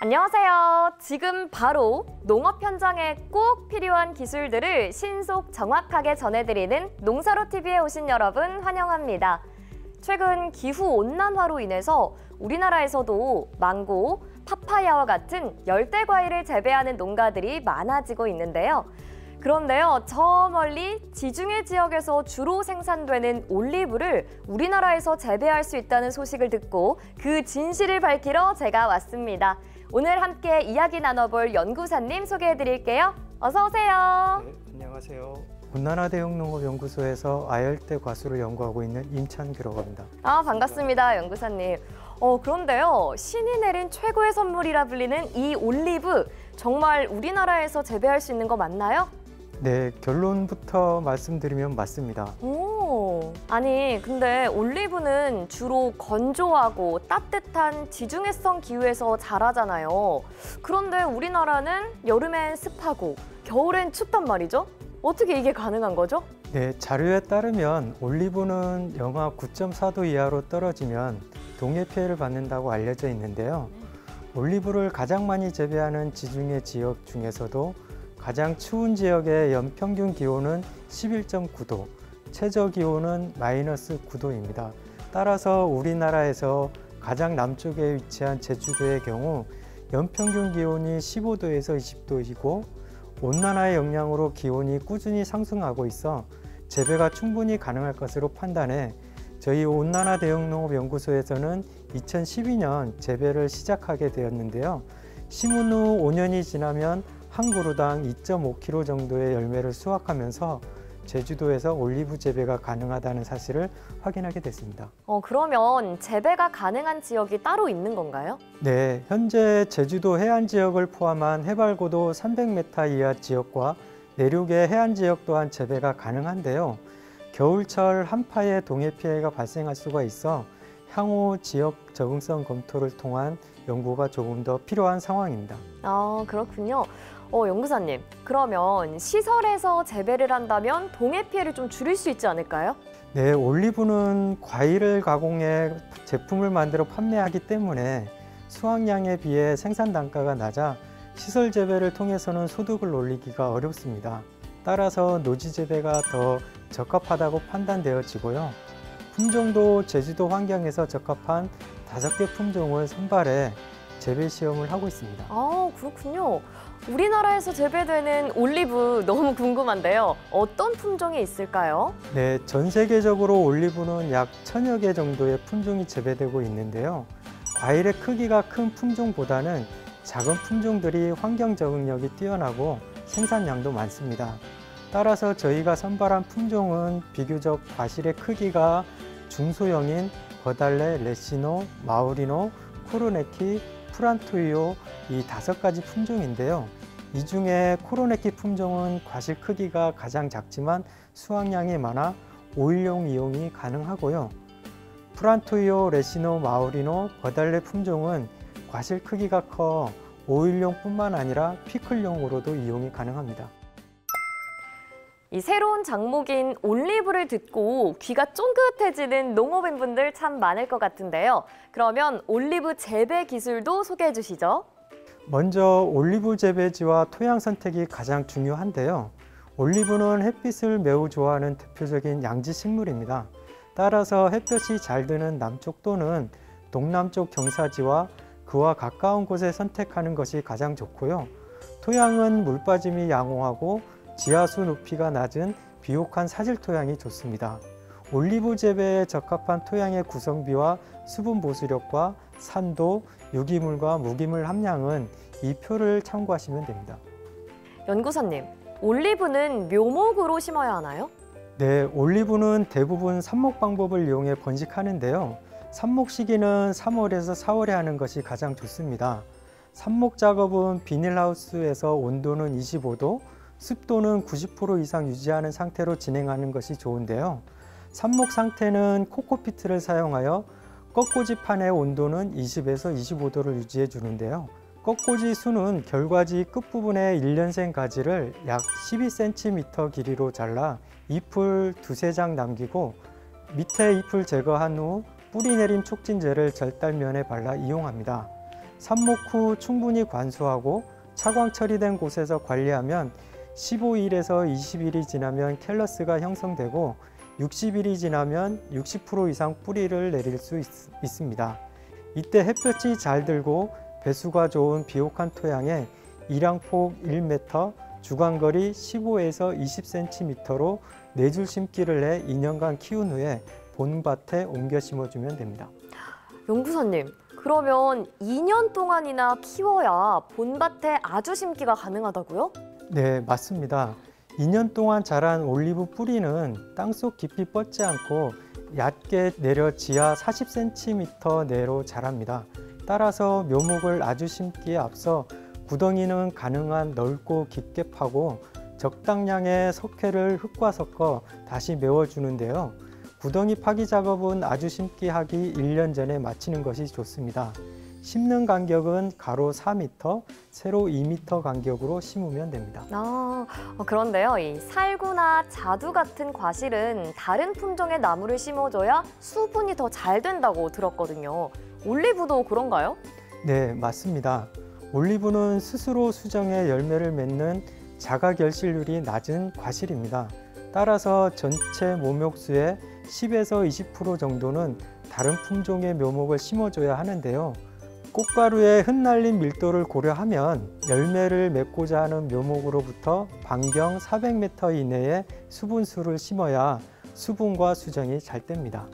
안녕하세요. 지금 바로 농업 현장에 꼭 필요한 기술들을 신속 정확하게 전해드리는 농사로TV에 오신 여러분 환영합니다. 최근 기후온난화로 인해서 우리나라에서도 망고, 파파야와 같은 열대 과일을 재배하는 농가들이 많아지고 있는데요. 그런데요, 저 멀리 지중해 지역에서 주로 생산되는 올리브를 우리나라에서 재배할 수 있다는 소식을 듣고 그 진실을 밝히러 제가 왔습니다. 오늘 함께 이야기 나눠볼 연구사님 소개해드릴게요. 어서 오세요. 네, 안녕하세요. 온난화대응농업연구소에서 아열대 과수를 연구하고 있는 임찬규라고 합니다. 반갑습니다, 연구사님. 그런데요, 신이 내린 최고의 선물이라 불리는 이 올리브, 정말 우리나라에서 재배할 수 있는 거 맞나요? 네, 결론부터 말씀드리면 맞습니다. 아니 근데 올리브는 주로 건조하고 따뜻한 지중해성 기후에서 자라잖아요. 그런데 우리나라는 여름엔 습하고 겨울엔 춥단 말이죠? 어떻게 이게 가능한 거죠? 네, 자료에 따르면 올리브는 영하 9.4도 이하로 떨어지면 동해 피해를 받는다고 알려져 있는데요. 올리브를 가장 많이 재배하는 지중해 지역 중에서도 가장 추운 지역의 연평균 기온은 11.9도, 최저 기온은 마이너스 9도입니다. 따라서 우리나라에서 가장 남쪽에 위치한 제주도의 경우 연평균 기온이 15도에서 20도이고 온난화의 영향으로 기온이 꾸준히 상승하고 있어 재배가 충분히 가능할 것으로 판단해 저희 온난화대응농업연구소에서는 2012년 재배를 시작하게 되었는데요. 심은 후 5년이 지나면 한 그루당 2.5kg 정도의 열매를 수확하면서 제주도에서 올리브 재배가 가능하다는 사실을 확인하게 됐습니다. 그러면 재배가 가능한 지역이 따로 있는 건가요? 네, 현재 제주도 해안 지역을 포함한 해발 고도 300m 이하 지역과 내륙의 해안 지역 또한 재배가 가능한데요. 겨울철 한파에 동해 피해가 발생할 수가 있어 향후 지역 적응성 검토를 통한 연구가 조금 더 필요한 상황입니다. 그렇군요. 연구사님, 그러면 시설에서 재배를 한다면 동해 피해를 좀 줄일 수 있지 않을까요? 네, 올리브는 과일을 가공해 제품을 만들어 판매하기 때문에 수확량에 비해 생산 단가가 낮아 시설 재배를 통해서는 소득을 올리기가 어렵습니다. 따라서 노지 재배가 더 적합하다고 판단되어지고요. 품종도 제주도 환경에서 적합한 5개 품종을 선발해 재배 시험을 하고 있습니다. 그렇군요. 우리나라에서 재배되는 올리브 너무 궁금한데요. 어떤 품종이 있을까요? 네, 전 세계적으로 올리브는 약 1000여 개 정도의 품종이 재배되고 있는데요. 과일의 크기가 큰 품종보다는 작은 품종들이 환경 적응력이 뛰어나고 생산량도 많습니다. 따라서 저희가 선발한 품종은 비교적 과실의 크기가 중소형인 버달레, 레시노, 마우리노, 코르네키, 프란토이오 이 5가지 품종인데요. 이 중에 코르네키 품종은 과실 크기가 가장 작지만 수확량이 많아 오일용 이용이 가능하고요. 프란토이오, 레시노, 마우리노, 버달레 품종은 과실 크기가 커 오일용뿐만 아니라 피클용으로도 이용이 가능합니다. 이 새로운 작목인 올리브를 듣고 귀가 쫑긋해지는 농업인분들 참 많을 것 같은데요. 그러면 올리브 재배 기술도 소개해 주시죠. 먼저 올리브 재배지와 토양 선택이 가장 중요한데요. 올리브는 햇빛을 매우 좋아하는 대표적인 양지 식물입니다. 따라서 햇볕이 잘 드는 남쪽 또는 동남쪽 경사지와 그와 가까운 곳에 선택하는 것이 가장 좋고요. 토양은 물빠짐이 양호하고 지하수 높이가 낮은 비옥한 사질 토양이 좋습니다. 올리브 재배에 적합한 토양의 구성비와 수분 보수력과 산도, 유기물과 무기물 함량은 이 표를 참고하시면 됩니다. 연구사님, 올리브는 묘목으로 심어야 하나요? 네, 올리브는 대부분 삽목 방법을 이용해 번식하는데요. 삽목 시기는 3월에서 4월에 하는 것이 가장 좋습니다. 삽목 작업은 비닐하우스에서 온도는 25도, 습도는 90% 이상 유지하는 상태로 진행하는 것이 좋은데요. 삽목 상태는 코코피트를 사용하여 꺾꽂이판의 온도는 20에서 25도를 유지해 주는데요. 꺾꽂이 수는 결과지 끝부분의 1년생 가지를 약 12cm 길이로 잘라 잎을 2~3장 남기고 밑에 잎을 제거한 후 뿌리 내림 촉진제를 절단면에 발라 이용합니다. 삽목 후 충분히 관수하고 차광 처리된 곳에서 관리하면 15일에서 20일이 지나면 캘러스가 형성되고 60일이 지나면 60% 이상 뿌리를 내릴 수 있습니다. 이때 햇볕이 잘 들고 배수가 좋은 비옥한 토양에 일양폭 1m, 주간거리 15에서 20cm로 4줄 심기를 해 2년간 키운 후에 본밭에 옮겨 심어주면 됩니다. 연구사님, 그러면 2년 동안이나 키워야 본밭에 아주 심기가 가능하다고요? 네, 맞습니다. 2년 동안 자란 올리브 뿌리는 땅속 깊이 뻗지 않고 얕게 내려 지하 40cm 내로 자랍니다. 따라서 묘목을 아주 심기에 앞서 구덩이는 가능한 넓고 깊게 파고 적당량의 석회를 흙과 섞어 다시 메워주는데요. 구덩이 파기 작업은 아주 심기 하기 1년 전에 마치는 것이 좋습니다. 심는 간격은 가로 4m, 세로 2m 간격으로 심으면 됩니다. 그런데요, 이 살구나 자두 같은 과실은 다른 품종의 나무를 심어줘야 수분이 더 잘 된다고 들었거든요. 올리브도 그런가요? 네, 맞습니다. 올리브는 스스로 수정해 열매를 맺는 자가 결실률이 낮은 과실입니다. 따라서 전체 모목수의 10에서 20% 정도는 다른 품종의 묘목을 심어줘야 하는데요. 꽃가루의 흩날린 밀도를 고려하면 열매를 맺고자 하는 묘목으로부터 반경 400m 이내에 수분수를 심어야 수분과 수정이 잘 됩니다.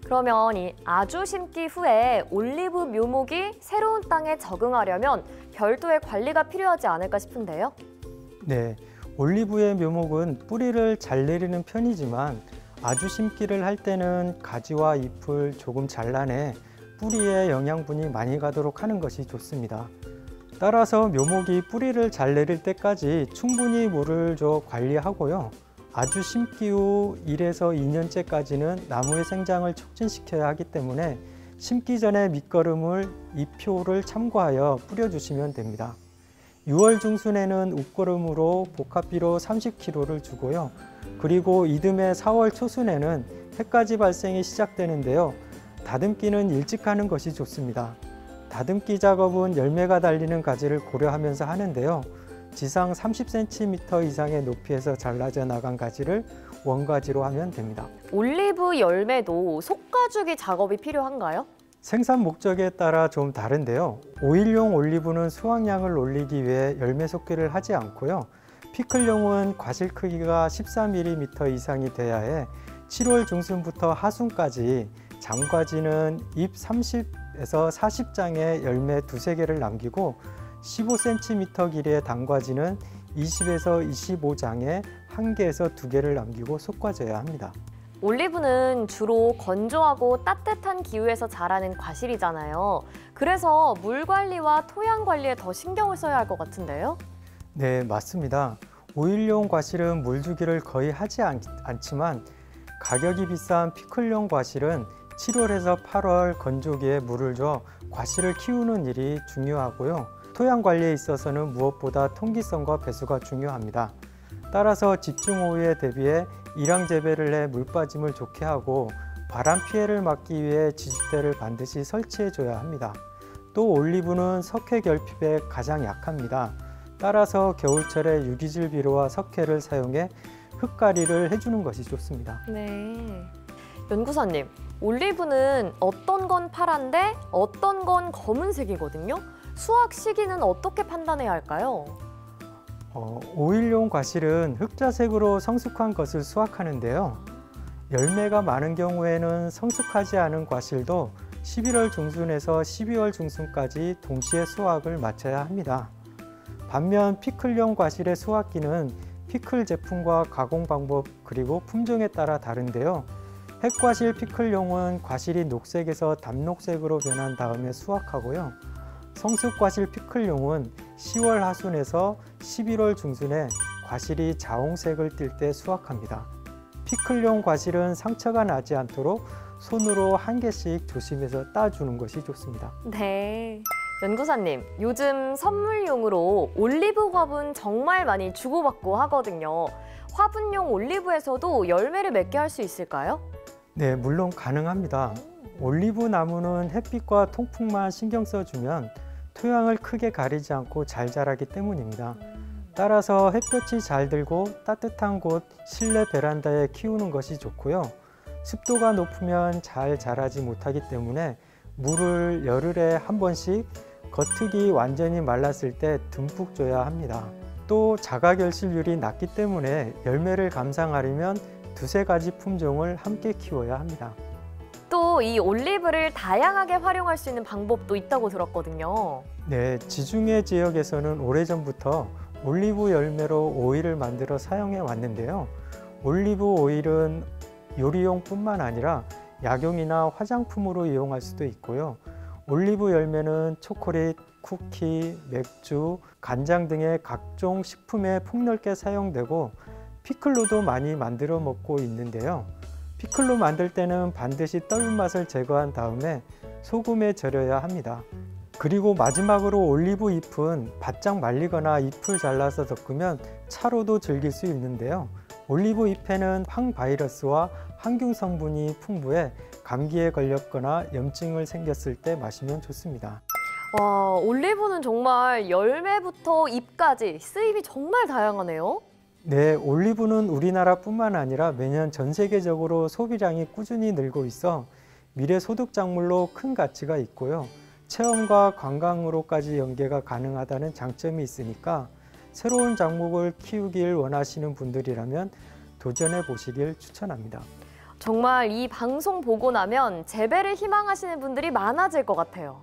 그러면 이 아주 심기 후에 올리브 묘목이 새로운 땅에 적응하려면 별도의 관리가 필요하지 않을까 싶은데요. 네, 올리브의 묘목은 뿌리를 잘 내리는 편이지만 아주 심기를 할 때는 가지와 잎을 조금 잘라내 뿌리에 영양분이 많이 가도록 하는 것이 좋습니다. 따라서 묘목이 뿌리를 잘 내릴 때까지 충분히 물을 줘 관리하고요. 아주 심기 후 1에서 2년째까지는 나무의 생장을 촉진시켜야 하기 때문에 심기 전에 밑거름을 잎표를 참고하여 뿌려주시면 됩니다. 6월 중순에는 웃거름으로 복합비로 30kg를 주고요. 그리고 이듬해 4월 초순에는 해까지 발생이 시작되는데요. 다듬기는 일찍 하는 것이 좋습니다. 다듬기 작업은 열매가 달리는 가지를 고려하면서 하는데요. 지상 30cm 이상의 높이에서 잘라져 나간 가지를 원가지로 하면 됩니다. 올리브 열매도 솎아주기 작업이 필요한가요? 생산 목적에 따라 좀 다른데요. 오일용 올리브는 수확량을 올리기 위해 열매 솎기를 하지 않고요. 피클용은 과실 크기가 14mm 이상이 돼야 해 7월 중순부터 하순까지 장과지는 잎 30에서 40장의 열매 2~3개를 남기고 15cm 길이의 단과지는 20에서 25장에 1개에서 2개를 남기고 솎아줘야 합니다. 올리브는 주로 건조하고 따뜻한 기후에서 자라는 과실이잖아요. 그래서 물 관리와 토양 관리에 더 신경을 써야 할 것 같은데요? 네, 맞습니다. 오일용 과실은 물 주기를 거의 하지 않지만 가격이 비싼 피클용 과실은 7월에서 8월 건조기에 물을 줘 과실을 키우는 일이 중요하고요. 토양 관리에 있어서는 무엇보다 통기성과 배수가 중요합니다. 따라서 집중호우에 대비해 일항 재배를 해 물빠짐을 좋게 하고 바람 피해를 막기 위해 지주대를 반드시 설치해 줘야 합니다. 또 올리브는 석회 결핍에 가장 약합니다. 따라서 겨울철에 유기질 비료와 석회를 사용해 흙가리를 해주는 것이 좋습니다. 네. 연구사님, 올리브는 어떤 건 파란데 어떤 건 검은색이거든요. 수확 시기는 어떻게 판단해야 할까요? 오일용 과실은 흑자색으로 성숙한 것을 수확하는데요. 열매가 많은 경우에는 성숙하지 않은 과실도 11월 중순에서 12월 중순까지 동시에 수확을 마쳐야 합니다. 반면 피클용 과실의 수확기는 피클 제품과 가공 방법 그리고 품종에 따라 다른데요. 핵과실 피클용은 과실이 녹색에서 담녹색으로 변한 다음에 수확하고요. 성숙과실 피클용은 10월 하순에서 11월 중순에 과실이 자홍색을 띨 때 수확합니다. 피클용 과실은 상처가 나지 않도록 손으로 1개씩 조심해서 따주는 것이 좋습니다. 네. 연구사님, 요즘 선물용으로 올리브 화분 정말 많이 주고받고 하거든요. 화분용 올리브에서도 열매를 맺게 할 수 있을까요? 네, 물론 가능합니다. 올리브 나무는 햇빛과 통풍만 신경 써주면 토양을 크게 가리지 않고 잘 자라기 때문입니다. 따라서 햇볕이 잘 들고 따뜻한 곳 실내 베란다에 키우는 것이 좋고요. 습도가 높으면 잘 자라지 못하기 때문에 물을 열흘에 한 번씩 겉흙이 완전히 말랐을 때 듬뿍 줘야 합니다. 또 자가결실률이 낮기 때문에 열매를 감상하려면 두세 가지 품종을 함께 키워야 합니다. 또 이 올리브를 다양하게 활용할 수 있는 방법도 있다고 들었거든요. 네, 지중해 지역에서는 오래전부터 올리브 열매로 오일을 만들어 사용해 왔는데요. 올리브 오일은 요리용뿐만 아니라 약용이나 화장품으로 이용할 수도 있고요. 올리브 열매는 초콜릿, 쿠키, 맥주, 간장 등의 각종 식품에 폭넓게 사용되고 피클로도 많이 만들어 먹고 있는데요. 피클로 만들 때는 반드시 떫은 맛을 제거한 다음에 소금에 절여야 합니다. 그리고 마지막으로 올리브 잎은 바짝 말리거나 잎을 잘라서 섞으면 차로도 즐길 수 있는데요. 올리브 잎에는 항바이러스와 항균 성분이 풍부해 감기에 걸렸거나 염증을 생겼을 때 마시면 좋습니다. 와, 올리브는 정말 열매부터 잎까지 쓰임이 정말 다양하네요. 네, 올리브는 우리나라뿐만 아니라 매년 전 세계적으로 소비량이 꾸준히 늘고 있어 미래 소득 작물로 큰 가치가 있고요. 체험과 관광으로까지 연계가 가능하다는 장점이 있으니까 새로운 작물을 키우길 원하시는 분들이라면 도전해 보시길 추천합니다. 정말 이 방송 보고 나면 재배를 희망하시는 분들이 많아질 것 같아요.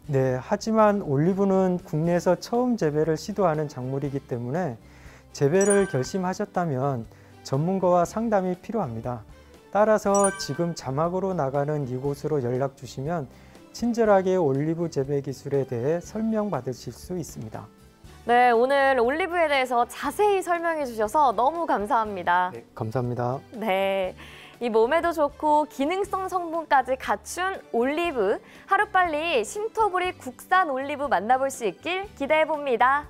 네, 하지만 올리브는 국내에서 처음 재배를 시도하는 작물이기 때문에 재배를 결심하셨다면 전문가와 상담이 필요합니다. 따라서 지금 자막으로 나가는 이곳으로 연락 주시면 친절하게 올리브 재배 기술에 대해 설명받으실 수 있습니다. 네, 오늘 올리브에 대해서 자세히 설명해 주셔서 너무 감사합니다. 네, 감사합니다. 네, 이 몸에도 좋고 기능성 성분까지 갖춘 올리브, 하루빨리 신토부리 국산 올리브 만나볼 수 있길 기대해 봅니다.